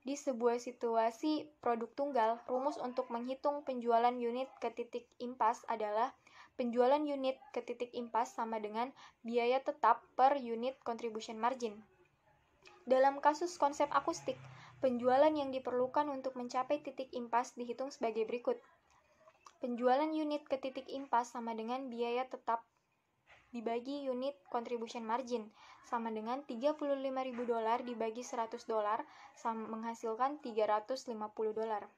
Di sebuah situasi produk tunggal, rumus untuk menghitung penjualan unit ke titik impas adalah penjualan unit ke titik impas sama dengan biaya tetap per unit contribution margin. Dalam kasus konsep akustik, penjualan yang diperlukan untuk mencapai titik impas dihitung sebagai berikut. Penjualan unit ke titik impas sama dengan biaya tetap dibagi unit contribution margin sama dengan $35.000 dibagi $100 sama menghasilkan $350. 350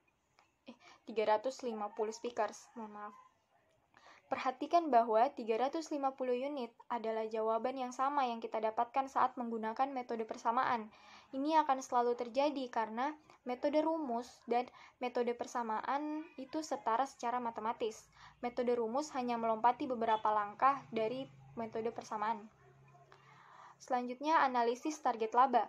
speakers, mohon maaf. Perhatikan bahwa 350 unit adalah jawaban yang sama yang kita dapatkan saat menggunakan metode persamaan. Ini akan selalu terjadi karena metode rumus dan metode persamaan itu setara secara matematis. Metode rumus hanya melompati beberapa langkah dari metode persamaan. Selanjutnya, analisis target laba.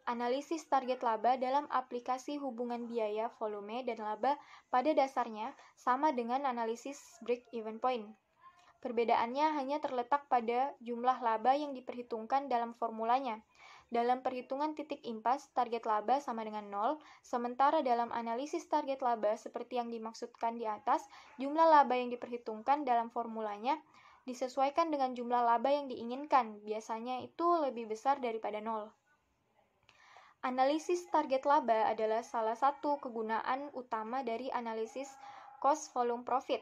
Analisis target laba dalam aplikasi hubungan biaya, volume, dan laba pada dasarnya sama dengan analisis break-even point. Perbedaannya hanya terletak pada jumlah laba yang diperhitungkan dalam formulanya. Dalam perhitungan titik impas, target laba sama dengan 0, sementara dalam analisis target laba seperti yang dimaksudkan di atas, jumlah laba yang diperhitungkan dalam formulanya disesuaikan dengan jumlah laba yang diinginkan, biasanya itu lebih besar daripada 0. Analisis target laba adalah salah satu kegunaan utama dari analisis cost volume profit.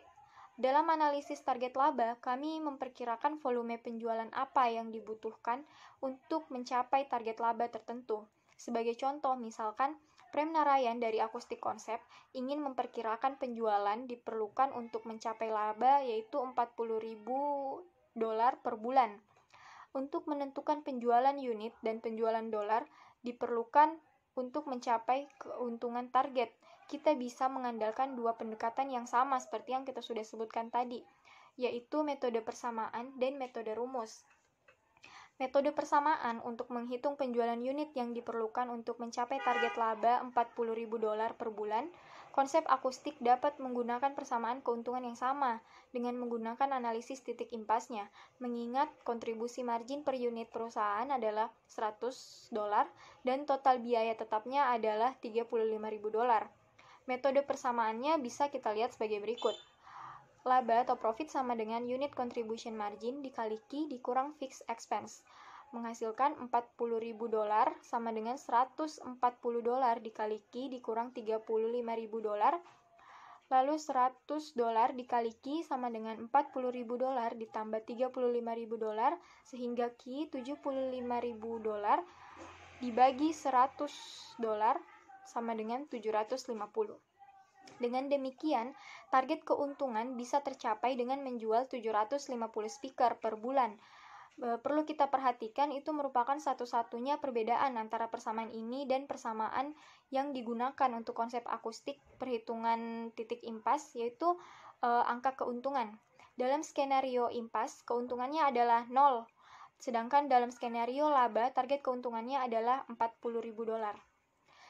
Dalam analisis target laba, kami memperkirakan volume penjualan apa yang dibutuhkan untuk mencapai target laba tertentu. Sebagai contoh, misalkan Prem Narayan dari Akustik Konsep ingin memperkirakan penjualan diperlukan untuk mencapai laba yaitu $40.000 per bulan. Untuk menentukan penjualan unit dan penjualan dolar diperlukan untuk mencapai keuntungan target. Kita bisa mengandalkan dua pendekatan yang sama seperti yang kita sudah sebutkan tadi, yaitu metode persamaan dan metode rumus. Metode persamaan untuk menghitung penjualan unit yang diperlukan untuk mencapai target laba $40.000 per bulan. Konsep akustik dapat menggunakan persamaan keuntungan yang sama dengan menggunakan analisis titik impasnya, mengingat kontribusi margin per unit perusahaan adalah $100 dan total biaya tetapnya adalah $35.000. Metode persamaannya bisa kita lihat sebagai berikut. Laba atau profit sama dengan unit contribution margin dikali Q dikurang fixed expense, menghasilkan $40.000 sama dengan $140 dikali Q dikurang $35.000, lalu $100 dikali Q sama dengan $40.000 ditambah $35.000 sehingga Q $75.000 dibagi $100 sama dengan 750. Dengan demikian, target keuntungan bisa tercapai dengan menjual 750 speaker per bulan. Perlu kita perhatikan itu merupakan satu-satunya perbedaan antara persamaan ini dan persamaan yang digunakan untuk konsep akustik perhitungan titik impas, yaitu angka keuntungan. Dalam skenario impas, keuntungannya adalah 0, sedangkan dalam skenario laba, target keuntungannya adalah $40.000.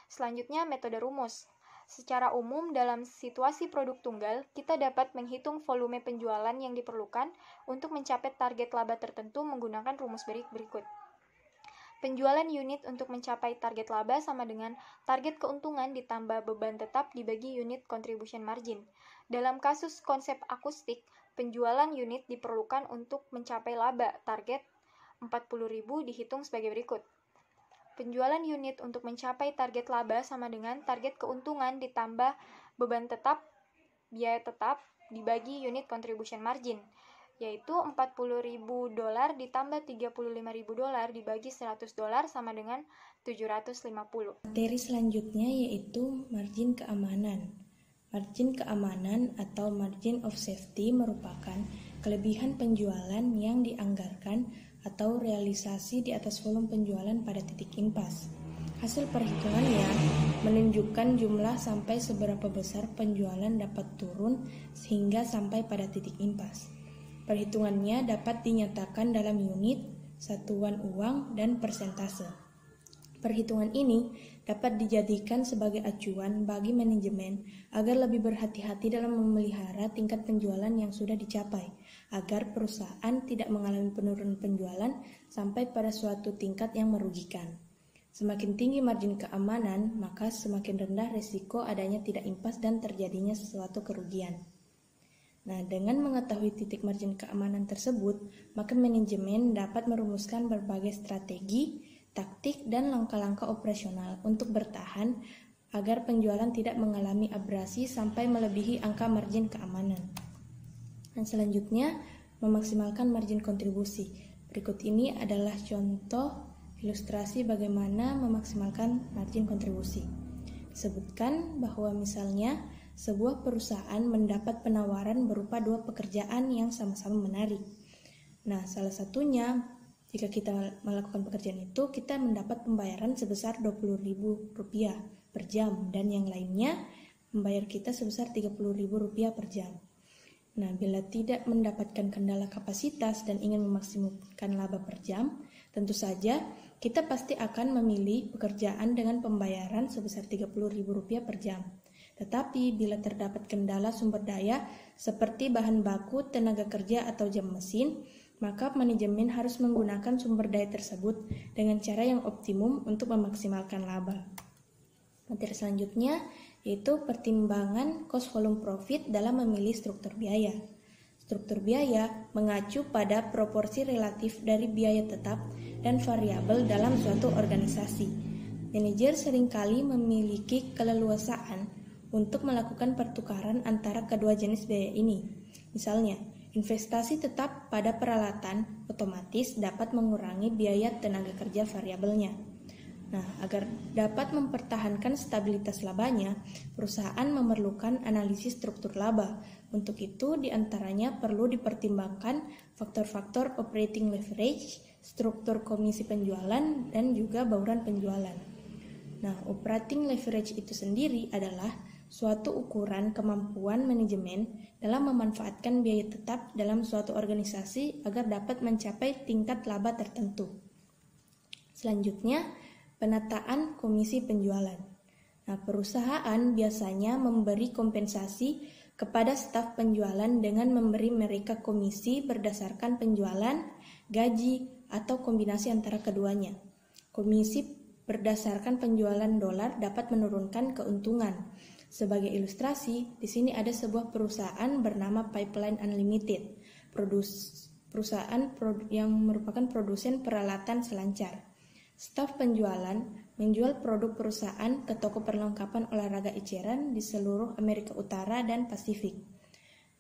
Selanjutnya, metode rumus. Secara umum, dalam situasi produk tunggal, kita dapat menghitung volume penjualan yang diperlukan untuk mencapai target laba tertentu menggunakan rumus berikut. Penjualan unit untuk mencapai target laba sama dengan target keuntungan ditambah beban tetap dibagi unit contribution margin. Dalam kasus konsep akustik, penjualan unit diperlukan untuk mencapai laba target $40.000 dihitung sebagai berikut. Penjualan unit untuk mencapai target laba sama dengan target keuntungan ditambah beban tetap, biaya tetap, dibagi unit contribution margin, yaitu $40.000 ditambah $35.000 dibagi $100 sama dengan 750. Materi selanjutnya yaitu margin keamanan. Margin keamanan atau margin of safety merupakan kelebihan penjualan yang dianggarkan atau realisasi di atas volume penjualan pada titik impas. Hasil perhitungannya menunjukkan jumlah sampai seberapa besar penjualan dapat turun sehingga sampai pada titik impas. Perhitungannya dapat dinyatakan dalam unit, satuan uang, dan persentase. Perhitungan ini dapat dijadikan sebagai acuan bagi manajemen agar lebih berhati-hati dalam memelihara tingkat penjualan yang sudah dicapai, agar perusahaan tidak mengalami penurunan penjualan sampai pada suatu tingkat yang merugikan. Semakin tinggi margin keamanan, maka semakin rendah risiko adanya tidak impas dan terjadinya sesuatu kerugian. Nah, dengan mengetahui titik margin keamanan tersebut, maka manajemen dapat merumuskan berbagai strategi, taktik, dan langkah-langkah operasional untuk bertahan agar penjualan tidak mengalami abrasi sampai melebihi angka margin keamanan. Dan selanjutnya, memaksimalkan margin kontribusi. Berikut ini adalah contoh ilustrasi bagaimana memaksimalkan margin kontribusi. Disebutkan bahwa misalnya sebuah perusahaan mendapat penawaran berupa dua pekerjaan yang sama-sama menarik. Nah, salah satunya jika kita melakukan pekerjaan itu, kita mendapat pembayaran sebesar Rp20.000 per jam, dan yang lainnya membayar kita sebesar Rp30.000 per jam. Nah, bila tidak mendapatkan kendala kapasitas dan ingin memaksimalkan laba per jam, tentu saja kita pasti akan memilih pekerjaan dengan pembayaran sebesar Rp30.000 per jam. Tetapi bila terdapat kendala sumber daya seperti bahan baku, tenaga kerja, atau jam mesin, maka manajemen harus menggunakan sumber daya tersebut dengan cara yang optimum untuk memaksimalkan laba. Materi selanjutnya yaitu pertimbangan cost volume profit dalam memilih struktur biaya. Struktur biaya mengacu pada proporsi relatif dari biaya tetap dan variabel dalam suatu organisasi. Manajer seringkali memiliki keleluasaan untuk melakukan pertukaran antara kedua jenis biaya ini. Misalnya, investasi tetap pada peralatan otomatis dapat mengurangi biaya tenaga kerja variabelnya. Nah, agar dapat mempertahankan stabilitas labanya, perusahaan memerlukan analisis struktur laba. Untuk itu, diantaranya perlu dipertimbangkan faktor-faktor operating leverage, struktur komisi penjualan, dan juga bauran penjualan. Nah, operating leverage itu sendiri adalah suatu ukuran kemampuan manajemen dalam memanfaatkan biaya tetap dalam suatu organisasi agar dapat mencapai tingkat laba tertentu. Selanjutnya, penataan komisi penjualan. Nah, perusahaan biasanya memberi kompensasi kepada staf penjualan dengan memberi mereka komisi berdasarkan penjualan, gaji, atau kombinasi antara keduanya. Komisi berdasarkan penjualan dolar dapat menurunkan keuntungan. Sebagai ilustrasi, di sini ada sebuah perusahaan bernama Pipeline Unlimited, perusahaan yang merupakan produsen peralatan selancar. Staf penjualan menjual produk perusahaan ke toko perlengkapan olahraga eceran di seluruh Amerika Utara dan Pasifik.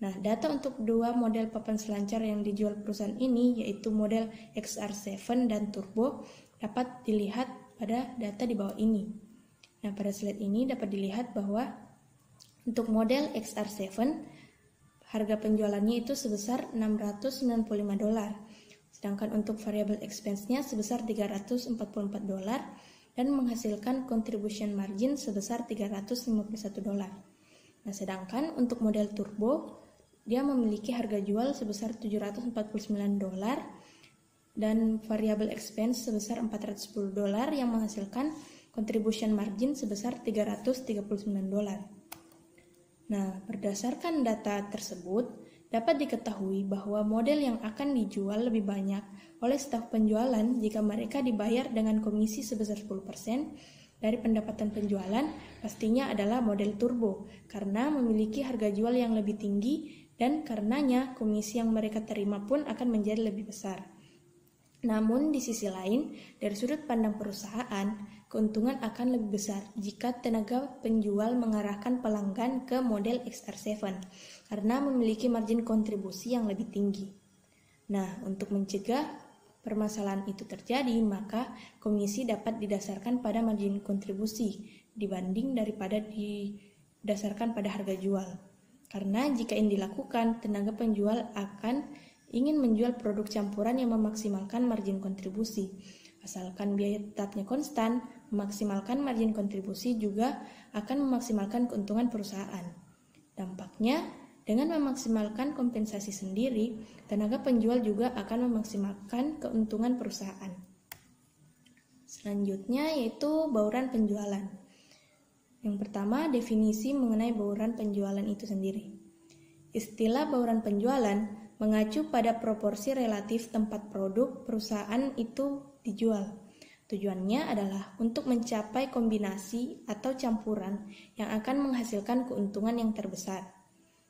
Nah, data untuk dua model papan selancar yang dijual perusahaan ini, yaitu model XR7 dan Turbo, dapat dilihat pada data di bawah ini. Nah, pada slide ini dapat dilihat bahwa untuk model XR7, harga penjualannya itu sebesar $695, sedangkan untuk variable expense-nya sebesar $344 dan menghasilkan contribution margin sebesar $351. Nah, sedangkan untuk model turbo, dia memiliki harga jual sebesar $749 dan variable expense sebesar $410 yang menghasilkan contribution margin sebesar $339. Nah, berdasarkan data tersebut, dapat diketahui bahwa model yang akan dijual lebih banyak oleh staf penjualan jika mereka dibayar dengan komisi sebesar 10% dari pendapatan penjualan pastinya adalah model turbo karena memiliki harga jual yang lebih tinggi dan karenanya komisi yang mereka terima pun akan menjadi lebih besar. Namun di sisi lain, dari sudut pandang perusahaan, keuntungan akan lebih besar jika tenaga penjual mengarahkan pelanggan ke model XR7 karena memiliki margin kontribusi yang lebih tinggi. Nah, untuk mencegah permasalahan itu terjadi, maka komisi dapat didasarkan pada margin kontribusi dibanding daripada didasarkan pada harga jual. Karena jika ini dilakukan, tenaga penjual akan ingin menjual produk campuran yang memaksimalkan margin kontribusi. Asalkan biaya tetapnya konstan, memaksimalkan margin kontribusi juga akan memaksimalkan keuntungan perusahaan. Dampaknya, dengan memaksimalkan kompensasi sendiri, tenaga penjual juga akan memaksimalkan keuntungan perusahaan. Selanjutnya yaitu bauran penjualan. Yang pertama, definisi mengenai bauran penjualan itu sendiri. Istilah bauran penjualan mengacu pada proporsi relatif tempat produk perusahaan itu dijual. Tujuannya adalah untuk mencapai kombinasi atau campuran yang akan menghasilkan keuntungan yang terbesar.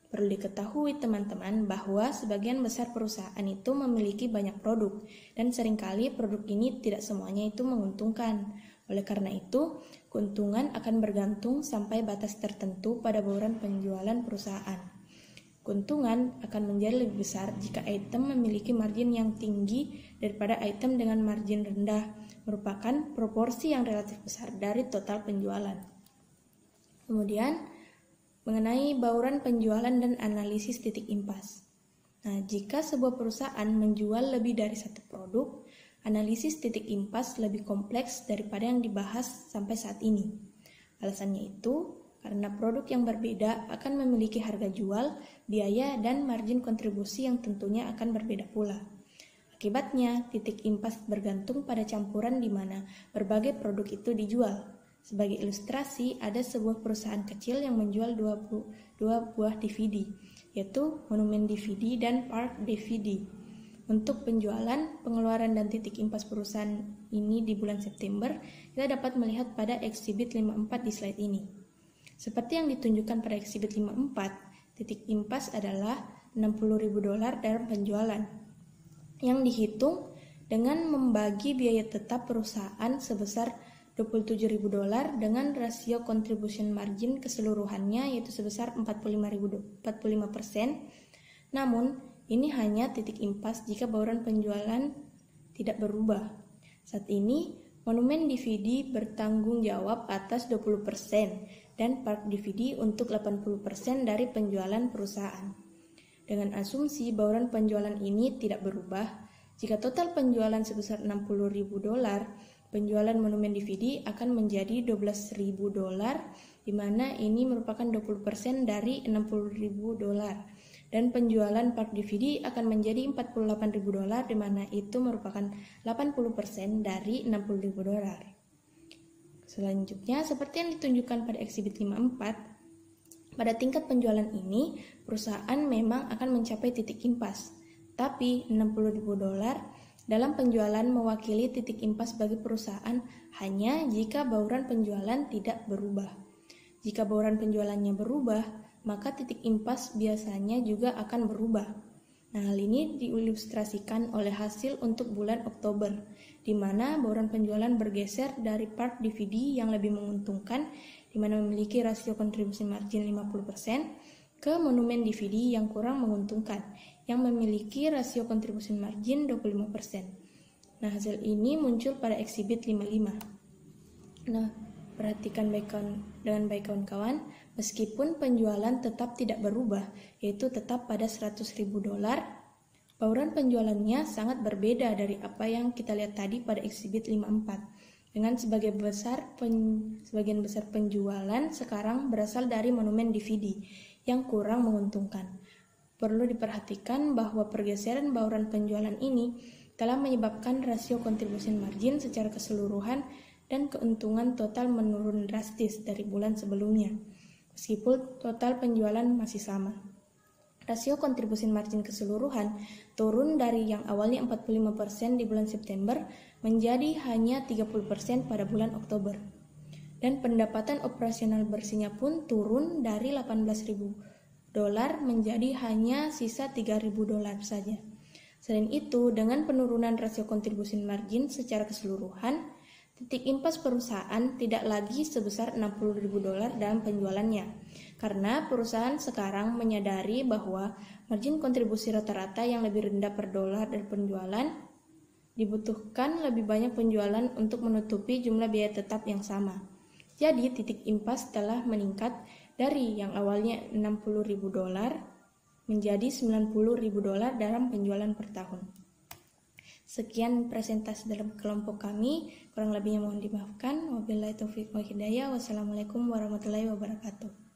Perlu diketahui teman-teman bahwa sebagian besar perusahaan itu memiliki banyak produk dan seringkali produk ini tidak semuanya itu menguntungkan. Oleh karena itu, keuntungan akan bergantung sampai batas tertentu pada bauran penjualan perusahaan. Keuntungan akan menjadi lebih besar jika item memiliki margin yang tinggi daripada item dengan margin rendah, merupakan proporsi yang relatif besar dari total penjualan. Kemudian, mengenai bauran penjualan dan analisis titik impas. Nah, jika sebuah perusahaan menjual lebih dari satu produk, analisis titik impas lebih kompleks daripada yang dibahas sampai saat ini. Alasannya itu karena produk yang berbeda akan memiliki harga jual, biaya, dan margin kontribusi yang tentunya akan berbeda pula. Akibatnya, titik impas bergantung pada campuran di mana berbagai produk itu dijual. Sebagai ilustrasi, ada sebuah perusahaan kecil yang menjual dua buah DVD, yaitu Monumen DVD dan Park DVD. Untuk penjualan, pengeluaran dan titik impas perusahaan ini di bulan September, kita dapat melihat pada eksibit 54 di slide ini. Seperti yang ditunjukkan pada eksibit 54, titik impas adalah $60.000 dalam penjualan, yang dihitung dengan membagi biaya tetap perusahaan sebesar $27.000 dengan rasio contribution margin keseluruhannya yaitu sebesar 45%. Namun, ini hanya titik impas jika bauran penjualan tidak berubah. Saat ini, Monumen DVD bertanggung jawab atas 20% dan Park DVD untuk 80% dari penjualan perusahaan. Dengan asumsi bauran penjualan ini tidak berubah, jika total penjualan sebesar $60.000, penjualan Monumen DVD akan menjadi $12.000, di mana ini merupakan 20% dari $60.000. Dan penjualan Park DVD akan menjadi $48.000, di mana itu merupakan 80% dari $60.000. Selanjutnya, seperti yang ditunjukkan pada eksibit 54, pada tingkat penjualan ini, perusahaan memang akan mencapai titik impas, tapi $60.000 dalam penjualan mewakili titik impas bagi perusahaan hanya jika bauran penjualan tidak berubah. Jika bauran penjualannya berubah, maka titik impas biasanya juga akan berubah. Nah, hal ini diilustrasikan oleh hasil untuk bulan Oktober, di mana bauran penjualan bergeser dari Park DVD yang lebih menguntungkan, di mana memiliki rasio kontribusi margin 50%, ke Monumen DVD yang kurang menguntungkan, yang memiliki rasio kontribusi margin 25%. Nah, hasil ini muncul pada eksibit 55. Nah, perhatikan dengan baik kawan-kawan, meskipun penjualan tetap tidak berubah, yaitu tetap pada $100.000, bauran penjualannya sangat berbeda dari apa yang kita lihat tadi pada eksibit 54. Dengan sebagian besar penjualan sekarang berasal dari Monumen DVD yang kurang menguntungkan. Perlu diperhatikan bahwa pergeseran bauran penjualan ini telah menyebabkan rasio kontribusi margin secara keseluruhan dan keuntungan total menurun drastis dari bulan sebelumnya, meskipun total penjualan masih sama. Rasio kontribusi margin keseluruhan turun dari yang awalnya 45% di bulan September menjadi hanya 30% pada bulan Oktober. Dan pendapatan operasional bersihnya pun turun dari $18.000 menjadi hanya sisa $3.000 saja. Selain itu, dengan penurunan rasio kontribusi margin secara keseluruhan, titik impas perusahaan tidak lagi sebesar $60.000 dalam penjualannya, karena perusahaan sekarang menyadari bahwa margin kontribusi rata-rata yang lebih rendah per dolar dari penjualan dibutuhkan lebih banyak penjualan untuk menutupi jumlah biaya tetap yang sama. Jadi titik impas telah meningkat dari yang awalnya $60.000 menjadi $90.000 dalam penjualan per tahun. Sekian presentasi dalam kelompok kami, kurang lebihnya mohon dimaafkan. Wabillahi taufiq wal hidayah. Wassalamualaikum warahmatullahi wabarakatuh.